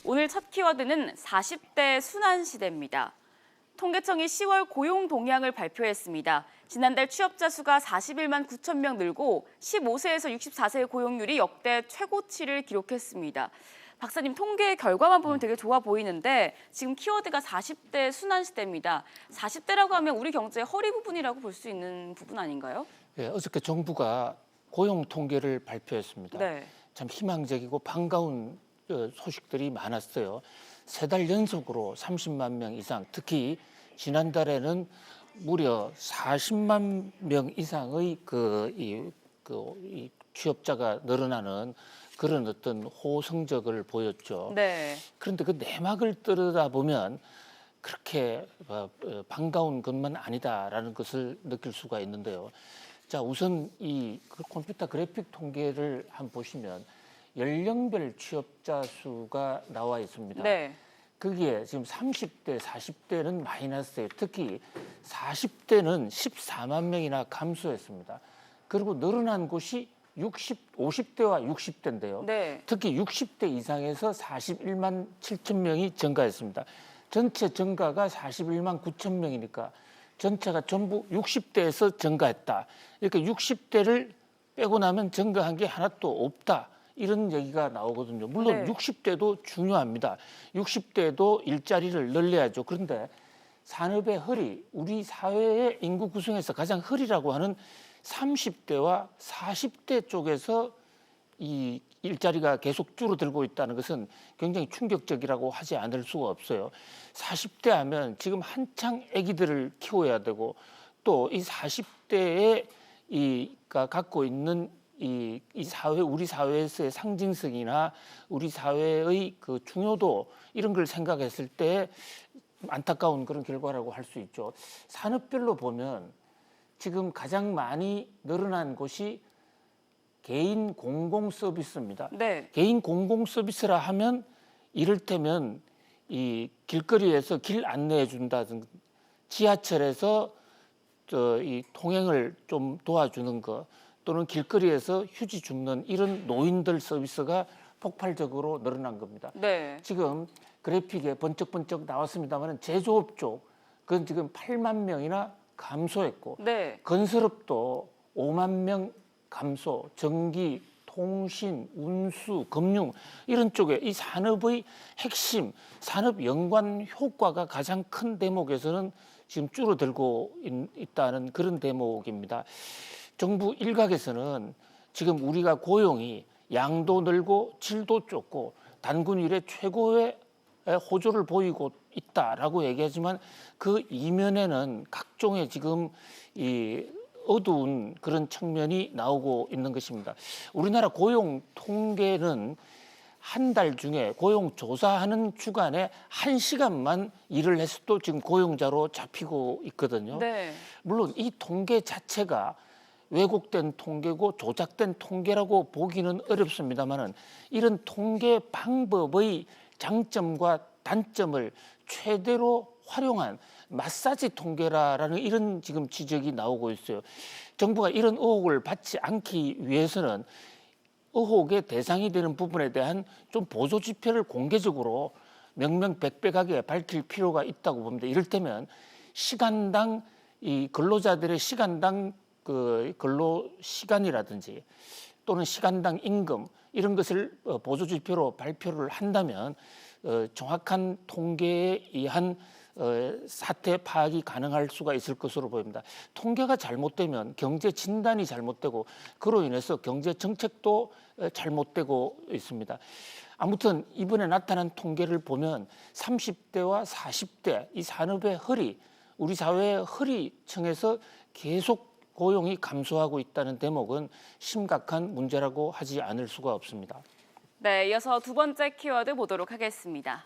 오늘 첫 키워드는 40대 순환 시대입니다. 통계청이 10월 고용 동향을 발표했습니다. 지난달 취업자 수가 41만 9천 명 늘고 15세에서 64세의 고용률이 역대 최고치를 기록했습니다. 박사님, 통계 결과만 보면 되게 좋아 보이는데 지금 키워드가 40대 순환 시대입니다. 40대라고 하면 우리 경제의 허리 부분이라고 볼 수 있는 부분 아닌가요? 네, 어저께 정부가 고용 통계를 발표했습니다. 네. 참 희망적이고 반가운 소식들이 많았어요. 3달 연속으로 30만 명 이상, 특히 지난달에는 무려 40만 명 이상의 이 취업자가 늘어나는 그런 어떤 호성적을 보였죠. 네. 그런데 그 내막을 들여다보면 그렇게 반가운 것만 아니다라는 것을 느낄 수가 있는데요. 자, 우선 이 컴퓨터 그래픽 통계를 한번 보시면 연령별 취업자 수가 나와 있습니다. 네. 거기에 지금 30대, 40대는 마이너스예요. 특히 40대는 14만 명이나 감소했습니다. 그리고 늘어난 곳이 50대와 60대인데요. 네. 특히 60대 이상에서 41만 7천 명이 증가했습니다. 전체 증가가 41만 9천 명이니까 전체가 전부 60대에서 증가했다. 이렇게 60대를 빼고 나면 증가한 게 하나도 없다. 이런 얘기가 나오거든요. 물론 네. 60대도 중요합니다. 60대도 일자리를 늘려야죠. 그런데 산업의 허리, 우리 사회의 인구 구성에서 가장 허리라고 하는 30대와 40대 쪽에서 이 일자리가 계속 줄어들고 있다는 것은 굉장히 충격적이라고 하지 않을 수가 없어요. 40대 하면 지금 한창 아기들을 키워야 되고 또 이 40대에 이가 갖고 있는 이 사회, 우리 사회에서의 상징성이나 우리 사회의 그 중요도 이런 걸 생각했을 때 안타까운 그런 결과라고 할 수 있죠. 산업별로 보면 지금 가장 많이 늘어난 곳이 개인 공공 서비스입니다. 네. 개인 공공 서비스라 하면 이를테면 이 길거리에서 길 안내해 준다든지 지하철에서 이 통행을 좀 도와주는 거 또는 길거리에서 휴지 줍는 이런 노인들 서비스가 폭발적으로 늘어난 겁니다. 네. 지금 그래픽에 번쩍번쩍 나왔습니다만 제조업 쪽 그건 지금 8만 명이나 감소했고 네. 건설업도 5만 명 감소, 전기, 통신, 운수, 금융 이런 쪽에 이 산업의 핵심, 산업 연관 효과가 가장 큰 대목에서는 지금 줄어들고 있다는 그런 대목입니다. 정부 일각에서는 지금 우리가 고용이 양도 늘고 질도 좁고 단군 이래 최고의 호조를 보이고 있다라고 얘기하지만 그 이면에는 각종의 지금 이 어두운 그런 측면이 나오고 있는 것입니다. 우리나라 고용 통계는 한 달 중에 고용 조사하는 주간에 1시간만 일을 해서도 지금 고용자로 잡히고 있거든요. 네. 물론 이 통계 자체가 왜곡된 통계고 조작된 통계라고 보기는 어렵습니다만은 이런 통계 방법의 장점과 단점을 최대로 활용한 마사지 통계라는 이런 지금 지적이 나오고 있어요. 정부가 이런 의혹을 받지 않기 위해서는 의혹의 대상이 되는 부분에 대한 좀 보조 지표를 공개적으로 명명백백하게 밝힐 필요가 있다고 봅니다. 이를테면 시간당 이 근로자들의 시간당 그 근로 시간이라든지 또는 시간당 임금 이런 것을 보조 지표로 발표를 한다면 정확한 통계에 의한 사태 파악이 가능할 수가 있을 것으로 보입니다. 통계가 잘못되면 경제 진단이 잘못되고 그로 인해서 경제 정책도 잘못되고 있습니다. 아무튼 이번에 나타난 통계를 보면 30대와 40대 이 산업의 허리, 우리 사회의 허리층에서 계속 고용이 감소하고 있다는 대목은 심각한 문제라고 하지 않을 수가 없습니다. 네, 이어서 두 번째 키워드 보도록 하겠습니다.